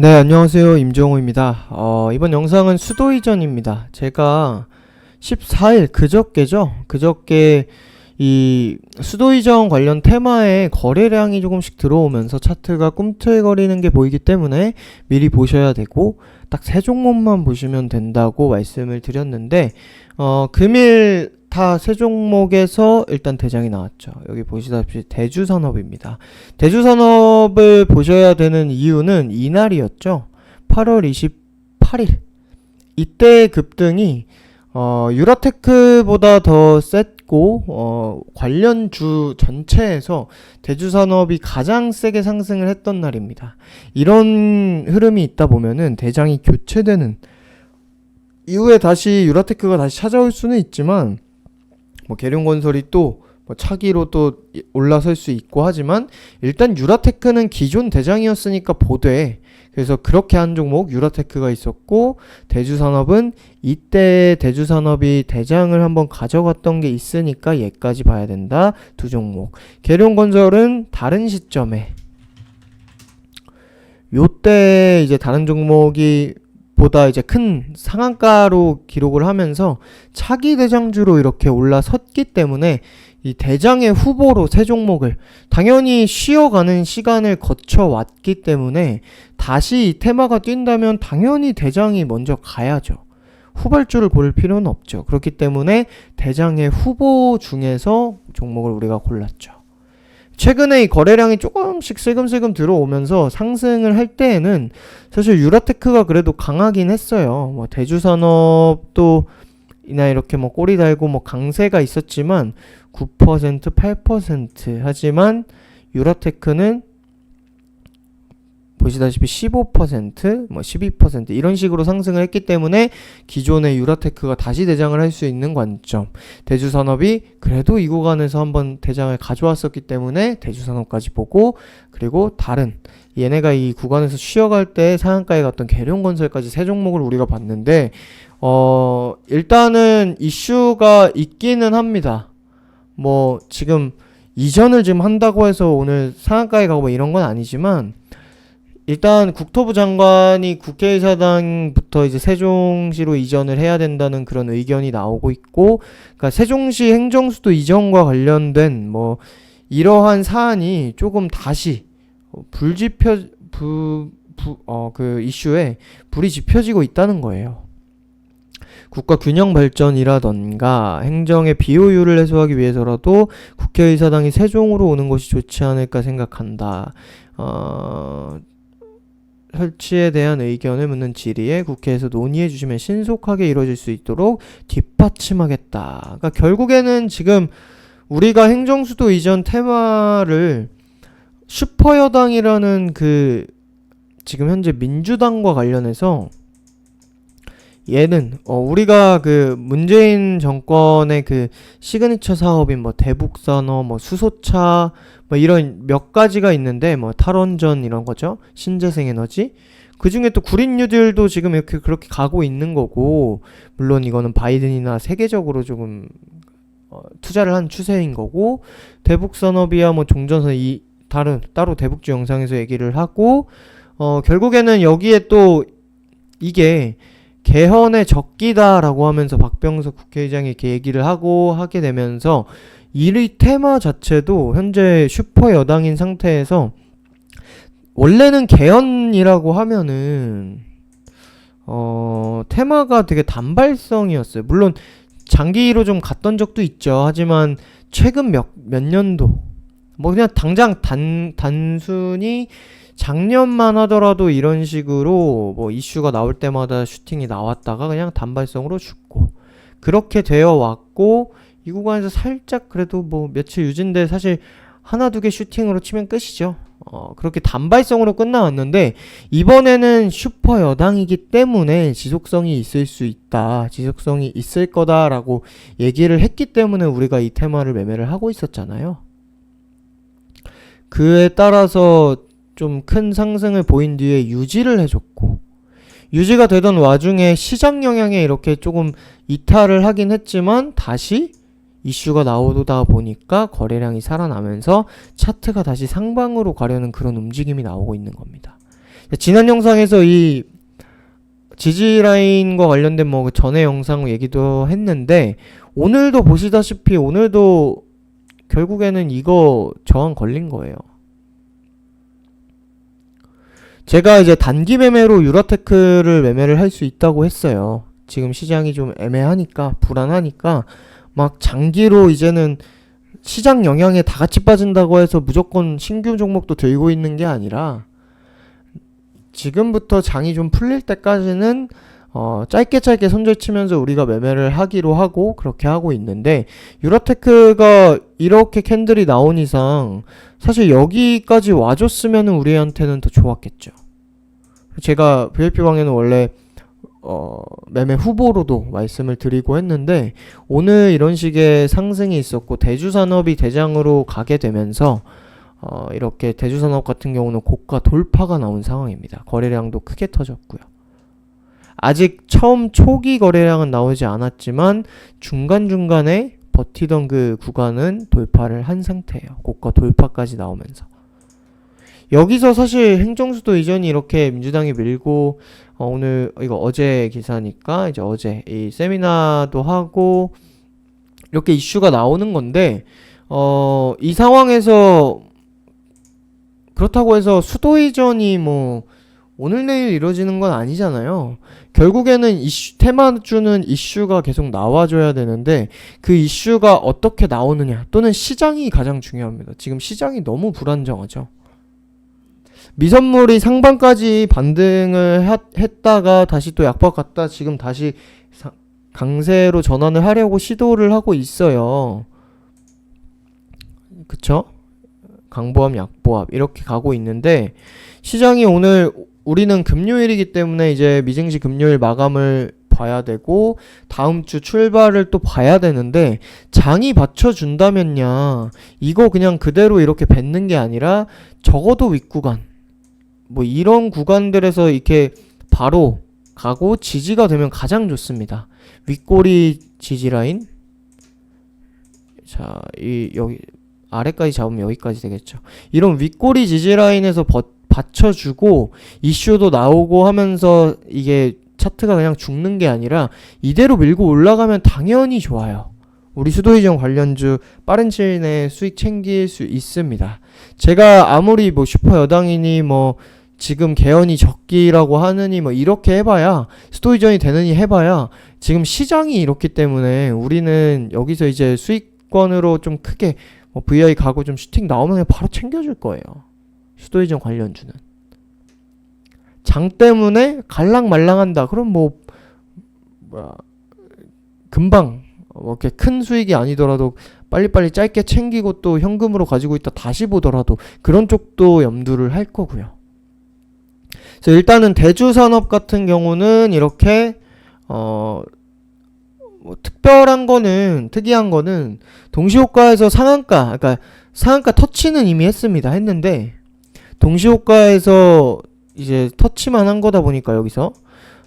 네, 안녕하세요. 임종호입니다. 이번 영상은 수도 이전입니다. 제가 14일 그저께 이 수도 이전 관련 테마에 거래량이 조금씩 들어오면서 차트가 꿈틀거리는 게 보이기 때문에 미리 보셔야 되고 딱 세 종목만 보시면 된다고 말씀을 드렸는데 금일 다 세 종목에서 일단 대장이 나왔죠. 여기 보시다시피 대주산업입니다. 대주산업을 보셔야 되는 이유는 이날이었죠. 8월 28일. 이때 급등이 유라테크보다 더 셌고 관련주 전체에서 대주산업이 가장 세게 상승을 했던 날입니다. 이런 흐름이 있다 보면은 대장이 교체되는 이후에 다시 유라테크가 다시 찾아올 수는 있지만 계룡건설이 또 차기로 또 올라설 수 있고 하지만 일단 유라테크는 기존 대장이었으니까 보되, 그래서 그렇게 한 종목 유라테크가 있었고, 대주산업은 이때 대주산업이 대장을 한번 가져갔던 게 있으니까 얘까지 봐야 된다. 두 종목. 계룡건설은 다른 시점에 요때 이제 다른 종목이 보다 이제 큰 상한가로 기록을 하면서 차기 대장주로 이렇게 올라섰기 때문에 이 대장의 후보로 세 종목을 당연히 쉬어가는 시간을 거쳐왔기 때문에 다시 이 테마가 뛴다면 당연히 대장이 먼저 가야죠. 후발주를 볼 필요는 없죠. 그렇기 때문에 대장의 후보 중에서 종목을 우리가 골랐죠. 최근에 이 거래량이 조금씩 슬금슬금 들어오면서 상승을 할 때에는 사실 유라테크가 그래도 강하긴 했어요. 대주산업도 이나 이렇게 꼬리 달고 강세가 있었지만 9%, 8% 하지만 유라테크는 보시다시피 15%, 12% 이런 식으로 상승을 했기 때문에 기존의 유라테크가 다시 대장을 할 수 있는 관점. 대주산업이 그래도 이 구간에서 한번 대장을 가져왔었기 때문에 대주산업까지 보고, 그리고 다른 얘네가 이 구간에서 쉬어갈 때 상한가에 갔던 계룡건설까지 세 종목을 우리가 봤는데 일단은 이슈가 있기는 합니다. 지금 이전을 지금 한다고 해서 오늘 상한가에 가고 이런 건 아니지만, 일단 국토부 장관이 국회의사당부터 이제 세종시로 이전을 해야 된다는 그런 의견이 나오고 있고, 그러니까 세종시 행정수도 이전과 관련된 이러한 사안이 조금 다시 그 이슈에 불이 지펴지고 있다는 거예요. 국가 균형 발전이라던가 행정의 비효율을 해소하기 위해서라도 국회의사당이 세종으로 오는 것이 좋지 않을까 생각한다. 설치에 대한 의견을 묻는 질의에 국회에서 논의해 주시면 신속하게 이루어질 수 있도록 뒷받침하겠다. 그러니까 결국에는 지금 우리가 행정수도 이전 테마를 슈퍼여당이라는 지금 현재 민주당과 관련해서 얘는 우리가 문재인 정권의 시그니처 사업인 대북산업, 수소차 이런 몇 가지가 있는데 탈원전 이런 거죠. 신재생에너지. 그 중에 또 구린 뉴딜도 지금 이렇게 그렇게 가고 있는 거고, 물론 이거는 바이든이나 세계적으로 조금 투자를 한 추세인 거고, 대북산업이야 종전선 따로 대북주 영상에서 얘기를 하고, 결국에는 여기에 또 이게 개헌의 적기다라고 하면서 박병석 국회의장이 이렇게 얘기를 하게 되면서 이 테마 자체도 현재 슈퍼 여당인 상태에서, 원래는 개헌이라고 하면은 테마가 되게 단발성이었어요. 물론 장기로 좀 갔던 적도 있죠. 하지만 최근 몇 년도 그냥 당장 단순히 작년만 하더라도 이런 식으로 이슈가 나올 때마다 슈팅이 나왔다가 그냥 단발성으로 죽고 그렇게 되어 왔고, 이 구간에서 살짝 그래도 며칠 유지인데 사실 하나 두 개 슈팅으로 치면 끝이죠. 그렇게 단발성으로 끝나왔는데, 이번에는 슈퍼 여당이기 때문에 지속성이 있을 수 있다, 지속성이 있을 거다라고 얘기를 했기 때문에 우리가 이 테마를 매매를 하고 있었잖아요. 그에 따라서 좀 큰 상승을 보인 뒤에 유지를 해줬고, 유지가 되던 와중에 시장 영향에 이렇게 조금 이탈을 하긴 했지만 다시 이슈가 나오다 보니까 거래량이 살아나면서 차트가 다시 상방으로 가려는 그런 움직임이 나오고 있는 겁니다. 지난 영상에서 이 지지라인과 관련된 뭐 전에 영상 얘기도 했는데, 오늘도 보시다시피 오늘도 결국에는 이거 저항 걸린 거예요. 제가 이제 단기 매매로 유라테크를 매매를 할 수 있다고 했어요. 지금 시장이 좀 애매하니까, 불안하니까 막 장기로 이제는 시장 영향에 다 같이 빠진다고 해서 무조건 신규 종목도 들고 있는 게 아니라, 지금부터 장이 좀 풀릴 때까지는 짧게 손절 치면서 우리가 매매를 하기로 하고 그렇게 하고 있는데, 유라테크가 이렇게 캔들이 나온 이상 사실 여기까지 와줬으면 우리한테는 더 좋았겠죠. 제가 VIP방에는 원래 매매 후보로도 말씀을 드리고 했는데, 오늘 이런 식의 상승이 있었고 대주산업이 대장으로 가게 되면서 이렇게 대주산업 같은 경우는 고가 돌파가 나온 상황입니다. 거래량도 크게 터졌고요. 아직 처음 초기 거래량은 나오지 않았지만 중간중간에 버티던 그 구간은 돌파를 한 상태예요. 고가 돌파까지 나오면서. 여기서 사실 행정수도 이전이 이렇게 민주당이 밀고, 오늘 이거 어제 기사니까 이제 어제 이 세미나도 하고 이렇게 이슈가 나오는 건데, 이 상황에서 그렇다고 해서 수도 이전이 뭐 오늘 내일 이루어지는 건 아니잖아요. 결국에는 테마주는 이슈가 계속 나와줘야 되는데, 그 이슈가 어떻게 나오느냐 또는 시장이 가장 중요합니다. 지금 시장이 너무 불안정하죠. 미선물이 상반까지 반등을 했다가 다시 또 약박 갔다 지금 다시 강세로 전환을 하려고 시도를 하고 있어요. 그쵸? 강보합, 약보합 이렇게 가고 있는데, 시장이 오늘, 우리는 금요일이기 때문에 이제 미증시 금요일 마감을 봐야 되고 다음 주 출발을 또 봐야 되는데, 장이 받쳐준다면야 이거 그냥 그대로 이렇게 뱉는 게 아니라 적어도 윗구간 뭐 이런 구간들에서 이렇게 바로 가고 지지가 되면 가장 좋습니다. 윗꼬리 지지라인, 자, 여기 아래까지 잡으면 여기까지 되겠죠. 이런 윗꼬리 지지라인에서 받쳐주고 이슈도 나오고 하면서 이게 차트가 그냥 죽는 게 아니라 이대로 밀고 올라가면 당연히 좋아요. 우리 수도이전 관련주 빠른 시일 내에 수익 챙길 수 있습니다. 제가 아무리 뭐 슈퍼 여당이니 뭐 지금 개연이 적기라고 하느니 뭐 이렇게 해봐야, 수도이전이 되느니 해봐야 지금 시장이 이렇기 때문에 우리는 여기서 이제 수익권으로 좀 크게 뭐 VI 가고 좀 슈팅 나오면 바로 챙겨줄 거예요. 수도이전 관련주는 장 때문에 갈랑말랑한다 그럼 뭐 금방 이렇게 큰 수익이 아니더라도 빨리빨리 짧게 챙기고 또 현금으로 가지고 있다 다시 보더라도 그런 쪽도 염두를 할 거고요. 그래서 일단은 대주산업 같은 경우는 이렇게 뭐 특별한 거는, 특이한 거는 동시호가에서 상한가, 그러니까 상한가 터치는 이미 했는데 동시호가에서 이제 터치만 한 거다 보니까 여기서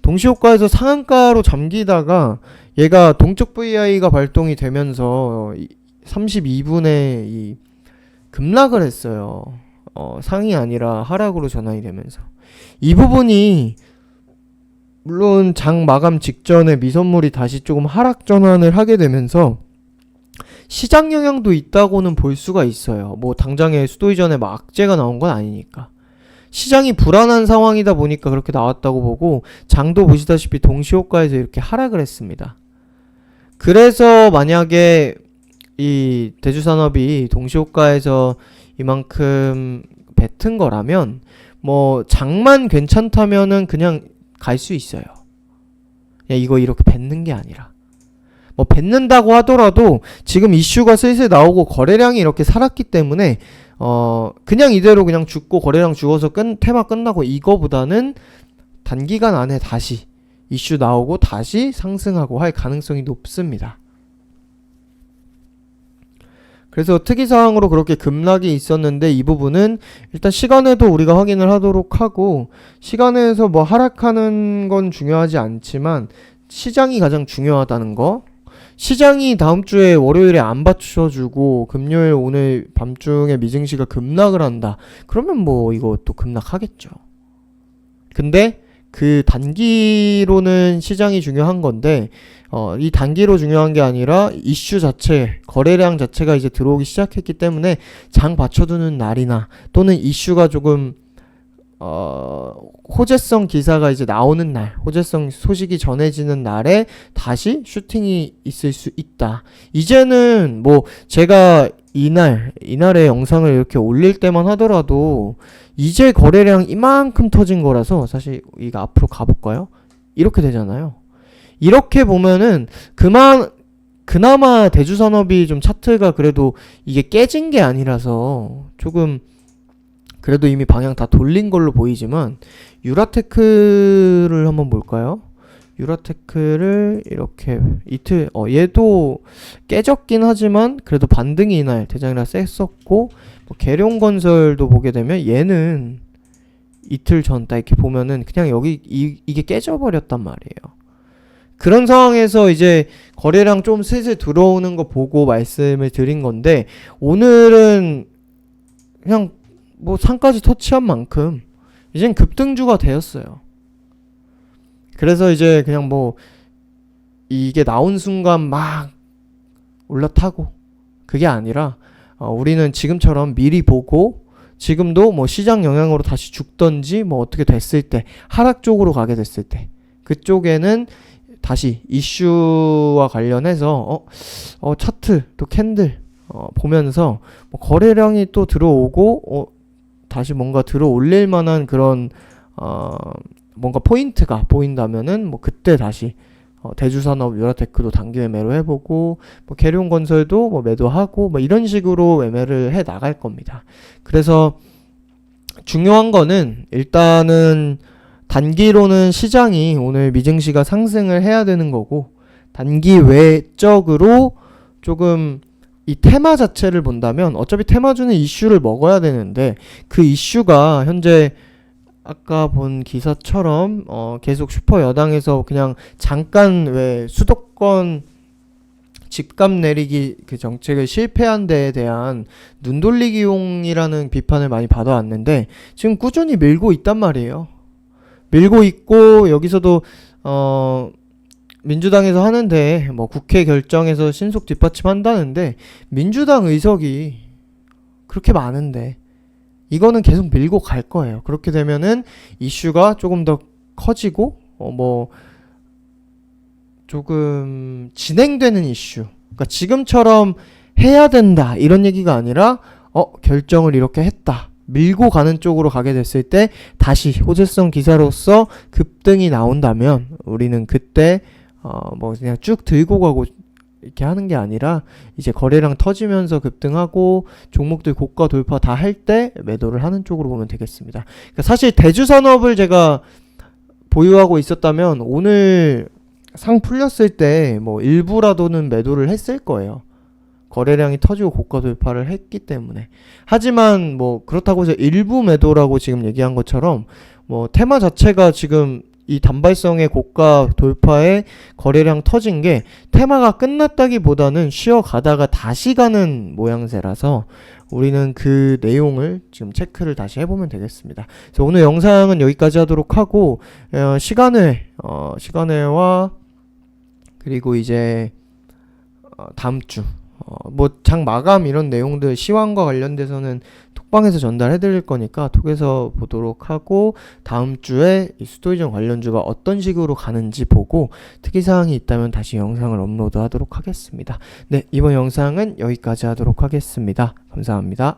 동시호가에서 상한가로 잠기다가 얘가 동적 VI가 발동이 되면서 32분에 이 급락을 했어요. 상이 아니라 하락으로 전환이 되면서 이 부분이, 물론 장 마감 직전에 미선물이 다시 조금 하락 전환을 하게 되면서 시장 영향도 있다고는 볼 수가 있어요. 뭐 당장에 수도이전에 막 악재가 나온 건 아니니까. 시장이 불안한 상황이다 보니까 그렇게 나왔다고 보고, 장도 보시다시피 동시호가에서 이렇게 하락을 했습니다. 그래서 만약에 이 대주산업이 동시호가에서 이만큼 뱉은 거라면 뭐 장만 괜찮다면은 그냥 갈 수 있어요. 야, 이거 이렇게 뱉는 게 아니라 뭐 뱉는다고 하더라도 지금 이슈가 슬슬 나오고 거래량이 이렇게 살았기 때문에 그냥 이대로 그냥 죽고 거래량 죽어서 테마 끝나고 이거보다는 단기간 안에 다시 이슈 나오고 다시 상승하고 할 가능성이 높습니다. 그래서 특이사항으로 그렇게 급락이 있었는데, 이 부분은 일단 시간에도 우리가 확인을 하도록 하고, 시간에서 뭐 하락하는 건 중요하지 않지만 시장이 가장 중요하다는 거. 시장이 다음 주에 월요일에 안 받쳐주고 금요일 오늘 밤중에 미증시가 급락을 한다. 그러면 뭐 이거 또 급락하겠죠. 근데 그 단기로는 시장이 중요한 건데 이 단기로 중요한 게 아니라 이슈 자체, 거래량 자체가 이제 들어오기 시작했기 때문에 장 받쳐두는 날이나 또는 이슈가 조금 호재성 기사가 이제 나오는 날, 호재성 소식이 전해지는 날에 다시 슈팅이 있을 수 있다. 이제는 뭐 제가 이날의 영상을 이렇게 올릴 때만 하더라도 이제 거래량 이만큼 터진 거라서 사실 이거 앞으로 가볼까요? 이렇게 되잖아요. 이렇게 보면은 그나마 대주산업이 좀 차트가 그래도 이게 깨진 게 아니라서 조금 그래도 이미 방향 다 돌린 걸로 보이지만 유라테크를 한번 볼까요? 유라테크를 이렇게 이틀 얘도 깨졌긴 하지만 그래도 반등이 이날 대장이라 셌었고 뭐 계룡건설도 보게 되면 얘는 이틀 전 딱 이렇게 보면은 그냥 여기 이게 깨져버렸단 말이에요. 그런 상황에서 이제 거래량 좀 슬슬 들어오는 거 보고 말씀을 드린 건데 오늘은 그냥 뭐 상까지 터치한 만큼 이젠 급등주가 되었어요. 그래서 이제 그냥 뭐 이게 나온 순간 막 올라타고 그게 아니라 우리는 지금처럼 미리 보고 지금도 뭐 시장 영향으로 다시 죽던지 뭐 어떻게 됐을 때 하락 쪽으로 가게 됐을 때 그쪽에는 다시 이슈와 관련해서 차트 또 캔들 보면서 뭐 거래량이 또 들어오고 다시 뭔가 들어올릴 만한 그런 뭔가 포인트가 보인다면은 뭐 그때 다시 대주산업 유라테크도 단기 매매로 해보고 뭐 계룡건설도 뭐 매도하고 뭐 이런 식으로 매매를 해 나갈 겁니다. 그래서 중요한 거는 일단은 단기로는 시장이 오늘 미증시가 상승을 해야 되는 거고 단기 외적으로 조금 이 테마 자체를 본다면 어차피 테마주는 이슈를 먹어야 되는데 그 이슈가 현재 아까 본 기사처럼 계속 슈퍼 여당에서 그냥 잠깐 왜 수도권 집값 내리기 그 정책을 실패한 데에 대한 눈돌리기용이라는 비판을 많이 받아왔는데 지금 꾸준히 밀고 있단 말이에요. 밀고 있고 여기서도 민주당에서 하는데 뭐 국회 결정에서 신속 뒷받침한다는데 민주당 의석이 그렇게 많은데 이거는 계속 밀고 갈 거예요. 그렇게 되면은 이슈가 조금 더 커지고 뭐 조금 진행되는 이슈. 그러니까 지금처럼 해야 된다 이런 얘기가 아니라 결정을 이렇게 했다. 밀고 가는 쪽으로 가게 됐을 때 다시 호재성 기사로서 급등이 나온다면 우리는 그때 뭐 그냥 쭉 들고 가고 이렇게 하는 게 아니라 이제 거래량 터지면서 급등하고 종목들 고가 돌파 다 할 때 매도를 하는 쪽으로 보면 되겠습니다. 그러니까 사실 대주산업을 제가 보유하고 있었다면 오늘 상 풀렸을 때 뭐 일부라도는 매도를 했을 거예요. 거래량이 터지고 고가 돌파를 했기 때문에. 하지만 뭐 그렇다고 해서 일부 매도라고 지금 얘기한 것처럼 뭐 테마 자체가 지금 이 단발성의 고가 돌파에 거래량 터진 게 테마가 끝났다기보다는 쉬어가다가 다시 가는 모양새라서 우리는 그 내용을 지금 체크를 다시 해보면 되겠습니다. 그래서 오늘 영상은 여기까지 하도록 하고 시간회와 그리고 이제 다음 주 뭐 장 마감 이런 내용들 시황과 관련돼서는 톡방에서 전달해 드릴 거니까 톡에서 보도록 하고 다음 주에 이 수도이전 관련주가 어떤 식으로 가는지 보고 특이사항이 있다면 다시 영상을 업로드 하도록 하겠습니다. 네, 이번 영상은 여기까지 하도록 하겠습니다. 감사합니다.